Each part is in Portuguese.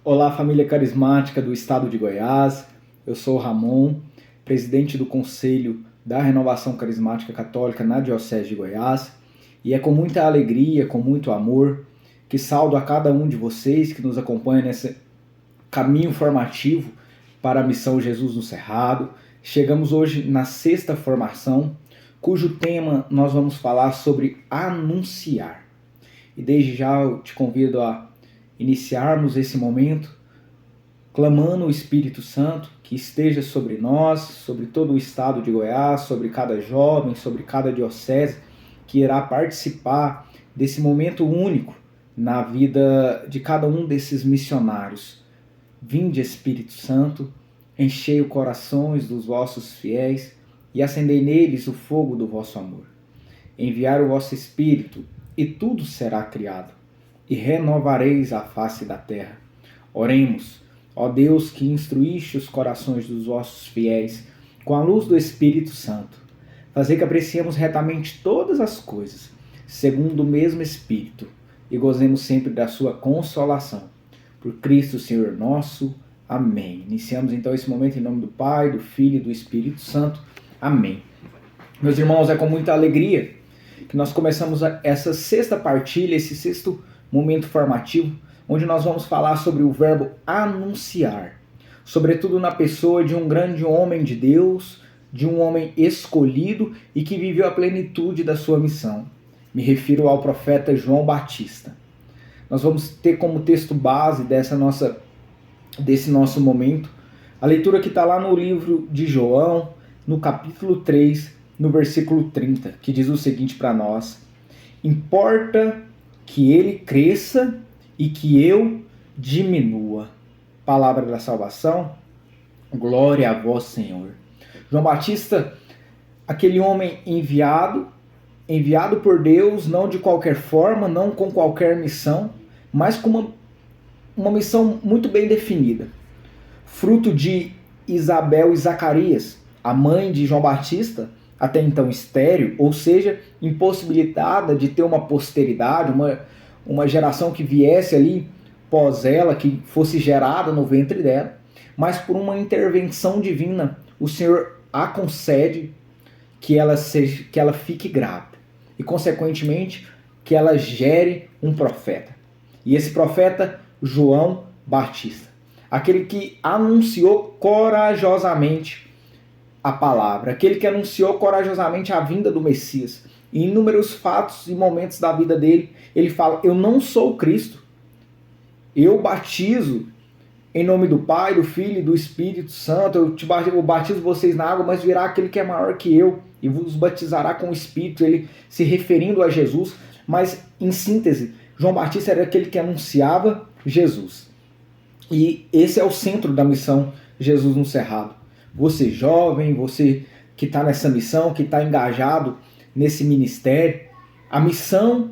Olá, família carismática do estado de Goiás. Eu sou o Ramon, presidente do Conselho da Renovação Carismática Católica na Diocese de Goiás. E é com muita alegria, com muito amor, que saúdo a cada um de vocês que nos acompanha nesse caminho formativo para a missão Jesus no Cerrado. Chegamos hoje na sexta formação, cujo tema nós vamos falar sobre anunciar. E desde já eu te convido a iniciarmos esse momento clamando o Espírito Santo que esteja sobre nós, sobre todo o estado de Goiás, sobre cada jovem, sobre cada diocese que irá participar desse momento único na vida de cada um desses missionários. Vinde, Espírito Santo, enchei os corações dos vossos fiéis e acendei neles o fogo do vosso amor. Enviai o vosso Espírito e tudo será criado, e renovareis a face da terra. Oremos, ó Deus, que instruíste os corações dos vossos fiéis com a luz do Espírito Santo. Fazer que apreciemos retamente todas as coisas, segundo o mesmo Espírito, e gozemos sempre da sua consolação. Por Cristo, Senhor nosso. Amém. Iniciamos então esse momento em nome do Pai, do Filho e do Espírito Santo. Amém. Meus irmãos, é com muita alegria que nós começamos essa sexta partilha, esse sexto momento formativo, onde nós vamos falar sobre o verbo anunciar, sobretudo na pessoa de um grande homem de Deus, de um homem escolhido e que viveu a plenitude da sua missão. Me refiro ao profeta João Batista. Nós vamos ter como texto base desse nosso momento a leitura que está lá no livro de João, no capítulo 3, no versículo 30, que diz o seguinte para nós: importa que ele cresça e que eu diminua. Palavra da salvação, glória a vós, Senhor. João Batista, aquele homem enviado por Deus, não de qualquer forma, não com qualquer missão, mas com uma missão muito bem definida. Fruto de Isabel e Zacarias, a mãe de João Batista, até então estéril, ou seja, impossibilitada de ter uma posteridade, uma geração que viesse ali pós ela, que fosse gerada no ventre dela, mas por uma intervenção divina, o Senhor a concede que ela fique grávida e, consequentemente, que ela gere um profeta. E esse profeta, João Batista, aquele que anunciou corajosamente a palavra, aquele que anunciou corajosamente a vinda do Messias. E em inúmeros fatos e momentos da vida dele, ele fala: eu não sou o Cristo, eu batizo em nome do Pai, do Filho e do Espírito Santo, eu batizo vocês na água, mas virá aquele que é maior que eu e vos batizará com o Espírito. Ele se referindo a Jesus, mas em síntese, João Batista era aquele que anunciava Jesus. E esse é o centro da missão Jesus no Cerrado. Você jovem, você que está nessa missão, que está engajado nesse ministério, a missão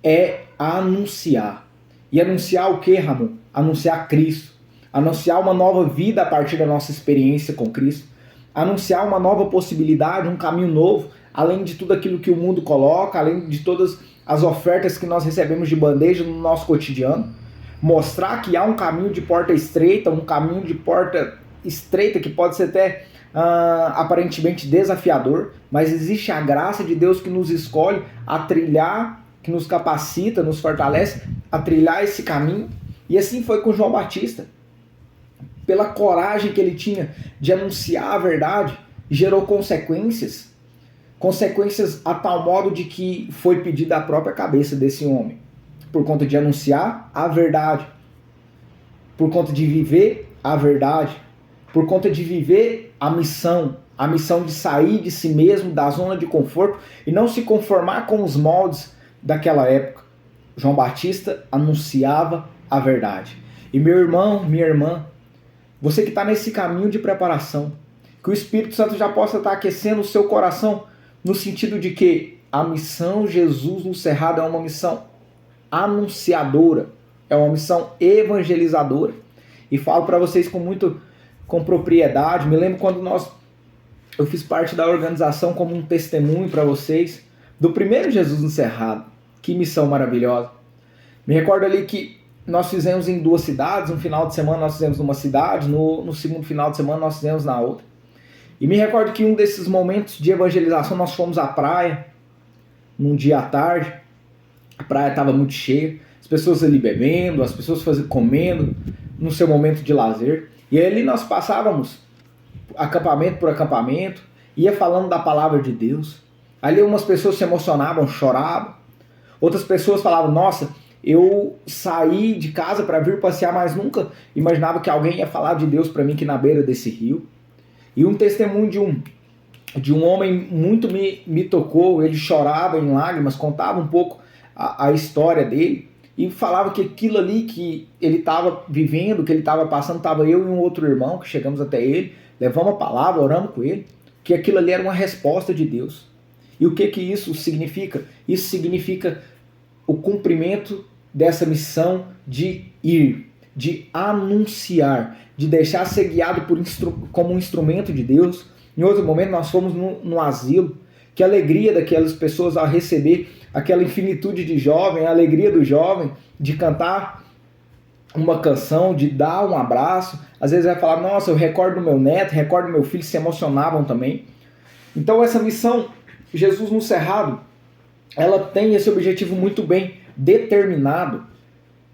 é anunciar. E anunciar o que, Ramon? Anunciar Cristo. Anunciar uma nova vida a partir da nossa experiência com Cristo. Anunciar uma nova possibilidade, um caminho novo, além de tudo aquilo que o mundo coloca, além de todas as ofertas que nós recebemos de bandeja no nosso cotidiano. Mostrar que há um caminho de porta estreita, um caminho de porta estreita que pode ser até aparentemente desafiador, mas existe a graça de Deus que nos escolhe a trilhar, que nos capacita, nos fortalece a trilhar esse caminho. E assim foi com João Batista. Pela coragem que ele tinha de anunciar a verdade, gerou consequências a tal modo de que foi pedida a própria cabeça desse homem, por conta de anunciar a verdade, por conta de viver a verdade, por conta de viver a missão de sair de si mesmo, da zona de conforto e não se conformar com os moldes daquela época. João Batista anunciava a verdade. E meu irmão, minha irmã, você que está nesse caminho de preparação, que o Espírito Santo já possa estar aquecendo o seu coração no sentido de que a missão Jesus no Cerrado é uma missão anunciadora, é uma missão evangelizadora. E falo para vocês com propriedade. Me lembro quando eu fiz parte da organização como um testemunho para vocês do primeiro Jesus no Cerrado. Que missão maravilhosa. Me recordo ali que nós fizemos em 2 cidades, um final de semana nós fizemos numa cidade, no segundo final de semana nós fizemos na outra. E me recordo que um desses momentos de evangelização nós fomos à praia, num dia à tarde, a praia estava muito cheia, as pessoas ali bebendo, as pessoas comendo, no seu momento de lazer. E ali nós passávamos acampamento por acampamento, ia falando da palavra de Deus. Ali umas pessoas se emocionavam, choravam. Outras pessoas falavam, nossa, eu saí de casa para vir passear, mas nunca imaginava que alguém ia falar de Deus para mim aqui na beira desse rio. E um testemunho de um homem muito me tocou, ele chorava em lágrimas, contava um pouco a história dele e falava que aquilo ali que ele estava vivendo, que ele estava passando, estava eu e um outro irmão que chegamos até ele, levamos a palavra, oramos com ele, que aquilo ali era uma resposta de Deus. E o que isso significa? Isso significa o cumprimento dessa missão de ir, de anunciar, de deixar ser guiado como um instrumento de Deus. Em outro momento nós fomos no asilo, que alegria daquelas pessoas ao receber aquela infinitude de jovem, a alegria do jovem de cantar uma canção, de dar um abraço. Às vezes vai falar, nossa, eu recordo do meu neto, recordo do meu filho, se emocionavam também. Então essa missão, Jesus no Cerrado, ela tem esse objetivo muito bem determinado,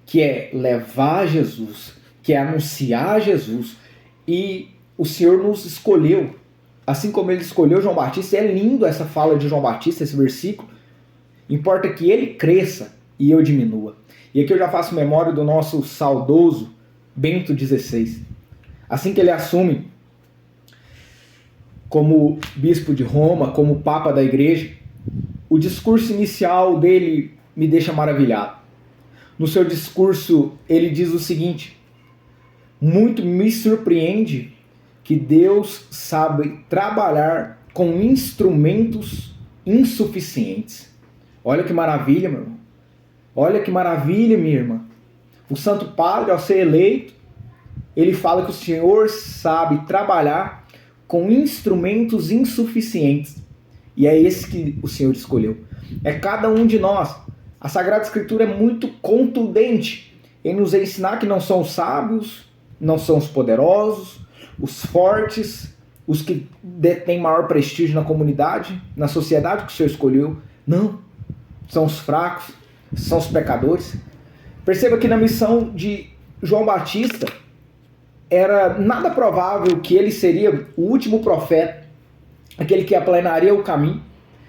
que é levar Jesus, que é anunciar Jesus. E o Senhor nos escolheu, assim como ele escolheu João Batista. É lindo essa fala de João Batista, esse versículo. Importa que ele cresça e eu diminua. E aqui eu já faço memória do nosso saudoso Bento XVI. Assim que ele assume como bispo de Roma, como papa da igreja, o discurso inicial dele me deixa maravilhado. No seu discurso ele diz o seguinte: muito me surpreende que Deus sabe trabalhar com instrumentos insuficientes. Olha que maravilha, meu irmão. Olha que maravilha, minha irmã. O Santo Padre, ao ser eleito, ele fala que o Senhor sabe trabalhar com instrumentos insuficientes. E é esse que o Senhor escolheu. É cada um de nós. A Sagrada Escritura é muito contundente em nos ensinar que não são os sábios, não são os poderosos, os fortes, os que detêm maior prestígio na comunidade, na sociedade que o Senhor escolheu. Não. São os fracos, são os pecadores. Perceba que na missão de João Batista era nada provável que ele seria o último profeta, aquele que aplanaria o caminho.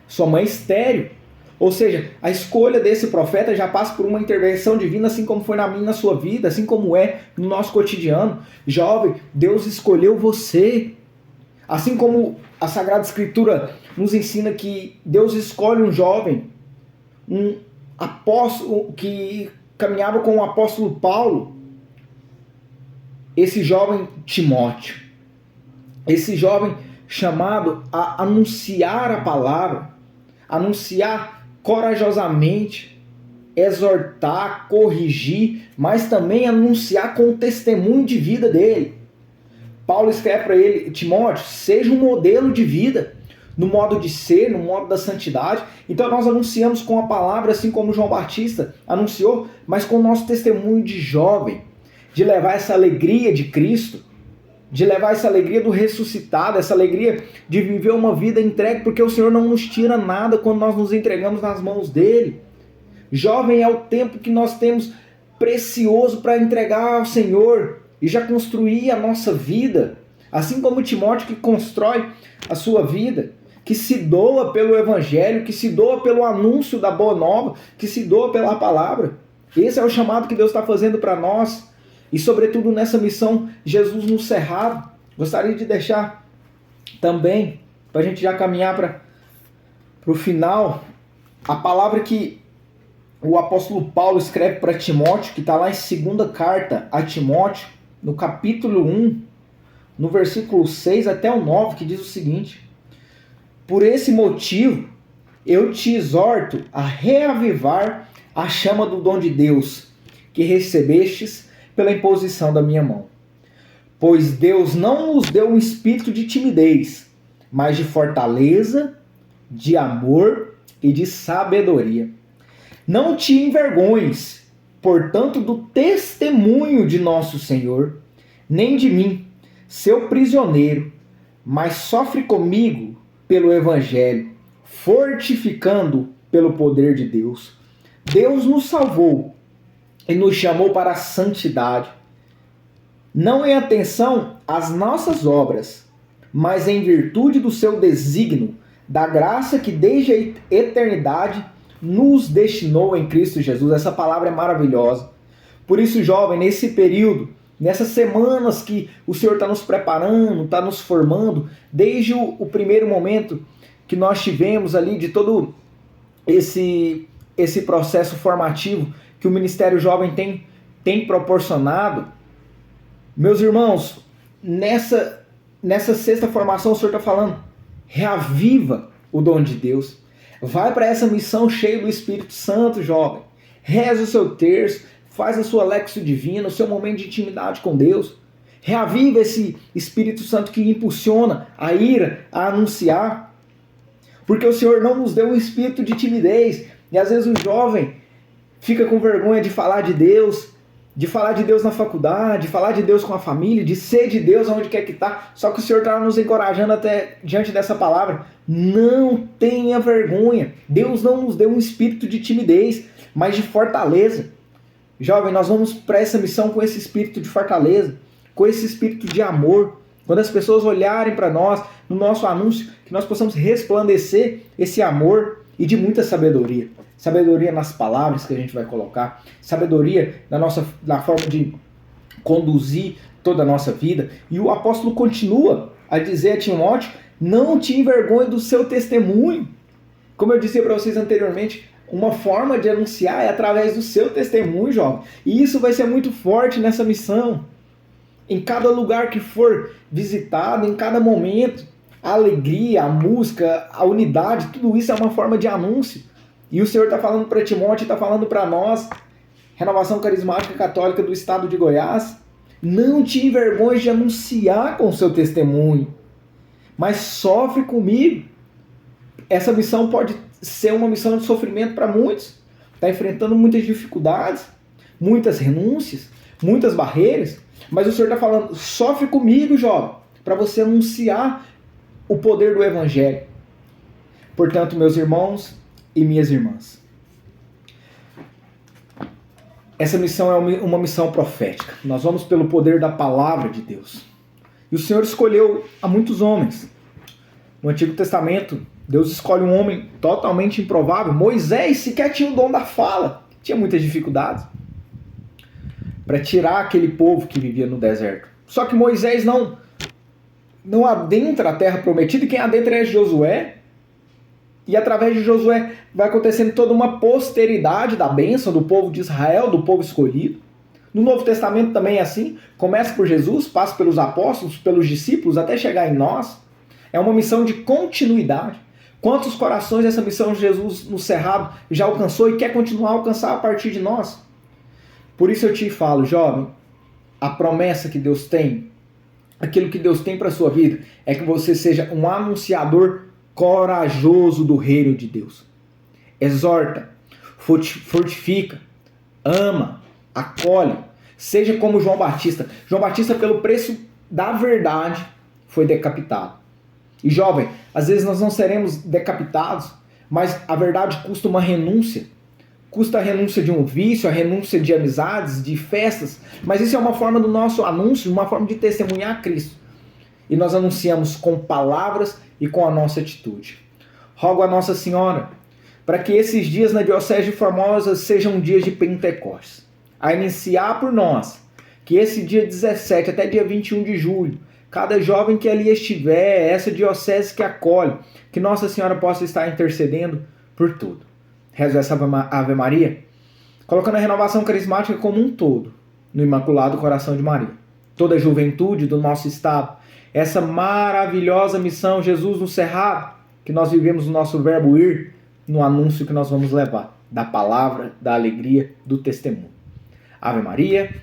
Sua mãe estéril. Ou seja, a escolha desse profeta já passa por uma intervenção divina, assim como foi na minha e na sua vida, assim como é no nosso cotidiano. Jovem, Deus escolheu você. Assim como a Sagrada Escritura nos ensina que Deus escolhe um jovem, um apóstolo que caminhava com o apóstolo Paulo, esse jovem Timóteo, esse jovem chamado a anunciar a palavra, anunciar corajosamente, exortar, corrigir, mas também anunciar com o testemunho de vida dele. Paulo escreve para ele, Timóteo, seja um modelo de vida, no modo de ser, no modo da santidade. Então nós anunciamos com a palavra, assim como João Batista anunciou, mas com o nosso testemunho de jovem, de levar essa alegria de Cristo, de levar essa alegria do ressuscitado, essa alegria de viver uma vida entregue, porque o Senhor não nos tira nada quando nós nos entregamos nas mãos dele. Jovem é o tempo que nós temos precioso para entregar ao Senhor e já construir a nossa vida, assim como Timóteo que constrói a sua vida, que se doa pelo Evangelho, que se doa pelo anúncio da Boa Nova, que se doa pela palavra. Esse é o chamado que Deus está fazendo para nós. E sobretudo nessa missão, Jesus no Cerrado. Gostaria de deixar também, para a gente já caminhar para o final, a palavra que o apóstolo Paulo escreve para Timóteo, que está lá em 2ª carta a Timóteo, no capítulo 1, no versículo 6 até o 9, que diz o seguinte: por esse motivo, eu te exorto a reavivar a chama do dom de Deus, que recebestes pela imposição da minha mão. Pois Deus não nos deu um espírito de timidez, mas de fortaleza, de amor e de sabedoria. Não te envergonhes, portanto, do testemunho de nosso Senhor, nem de mim, seu prisioneiro, mas sofre comigo pelo Evangelho, fortificando pelo poder de Deus. Deus nos salvou e nos chamou para a santidade, não em atenção às nossas obras, mas em virtude do seu desígnio, da graça que desde a eternidade nos destinou em Cristo Jesus. Essa palavra é maravilhosa. Por isso, jovem, nesse período, nessas semanas que o Senhor está nos preparando, está nos formando, desde o primeiro momento que nós tivemos ali de todo esse processo formativo que o Ministério Jovem tem proporcionado, meus irmãos, nessa sexta formação o Senhor está falando, reaviva o dom de Deus. Vai para essa missão cheio do Espírito Santo, jovem. Reza o seu terço, faz a sua lexo divina, o seu momento de intimidade com Deus. Reaviva esse Espírito Santo que impulsiona a ira, a anunciar. Porque o Senhor não nos deu um espírito de timidez. E às vezes o jovem fica com vergonha de falar de Deus na faculdade, de falar de Deus com a família, de ser de Deus onde quer que está. Só que o Senhor está nos encorajando até diante dessa palavra. Não tenha vergonha. Deus não nos deu um espírito de timidez, mas de fortaleza. Jovem, nós vamos para essa missão com esse espírito de fortaleza, com esse espírito de amor. Quando as pessoas olharem para nós, no nosso anúncio, que nós possamos resplandecer esse amor e de muita sabedoria. Sabedoria nas palavras que a gente vai colocar, sabedoria na forma de conduzir toda a nossa vida. E o apóstolo continua a dizer a Timóteo, não te envergonhe do seu testemunho. Como eu disse para vocês anteriormente, uma forma de anunciar é através do seu testemunho, jovem. E isso vai ser muito forte nessa missão. Em cada lugar que for visitado, em cada momento, a alegria, a música, a unidade, tudo isso é uma forma de anúncio. E o Senhor está falando para Timóteo, está falando para nós, Renovação Carismática Católica do Estado de Goiás, não te envergonhes de anunciar com o seu testemunho, mas sofre comigo. Essa missão pode ser uma missão de sofrimento para muitos, está enfrentando muitas dificuldades, muitas renúncias, muitas barreiras, mas o Senhor está falando, sofre comigo, jovem, para você anunciar o poder do Evangelho. Portanto, meus irmãos e minhas irmãs, essa missão é uma missão profética. Nós vamos pelo poder da palavra de Deus. E o Senhor escolheu a muitos homens. No Antigo Testamento, Deus escolhe um homem totalmente improvável. Moisés sequer tinha o dom da fala. Tinha muitas dificuldades para tirar aquele povo que vivia no deserto. Só que Moisés não adentra a terra prometida, e quem adentra é Josué. E através de Josué vai acontecendo toda uma posteridade da bênção do povo de Israel, do povo escolhido. No Novo Testamento também é assim. Começa por Jesus, passa pelos apóstolos, pelos discípulos, até chegar em nós. É uma missão de continuidade. Quantos corações essa missão de Jesus no cerrado já alcançou e quer continuar a alcançar a partir de nós? Por isso eu te falo, jovem, a promessa que Deus tem, aquilo que Deus tem para a sua vida, é que você seja um anunciador corajoso do reino de Deus. Exorta, fortifica, ama, acolhe. Seja como João Batista. João Batista, pelo preço da verdade, foi decapitado. E jovem, às vezes nós não seremos decapitados, mas a verdade custa uma renúncia. Custa a renúncia de um vício, a renúncia de amizades, de festas. Mas isso é uma forma do nosso anúncio, uma forma de testemunhar Cristo. E nós anunciamos com palavras e com a nossa atitude. Rogo a Nossa Senhora para que esses dias na Diocese de Formosa sejam dias de Pentecostes. A iniciar por nós, que esse dia 17 até dia 21 de julho, cada jovem que ali estiver, essa diocese que acolhe, que Nossa Senhora possa estar intercedendo por tudo. Rezo essa Ave Maria, colocando a renovação carismática como um todo, no Imaculado Coração de Maria. Toda a juventude do nosso estado, essa maravilhosa missão, Jesus no Cerrado, que nós vivemos no nosso verbo ir, no anúncio que nós vamos levar, da palavra, da alegria, do testemunho. Ave Maria,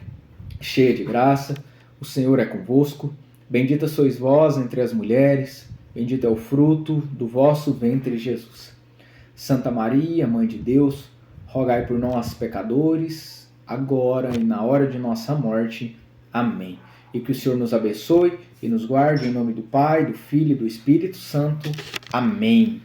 cheia de graça, o Senhor é convosco, bendita sois vós entre as mulheres, bendito é o fruto do vosso ventre, Jesus. Santa Maria, Mãe de Deus, rogai por nós, pecadores, agora e na hora de nossa morte. Amém. E que o Senhor nos abençoe e nos guarde em nome do Pai, do Filho e do Espírito Santo. Amém.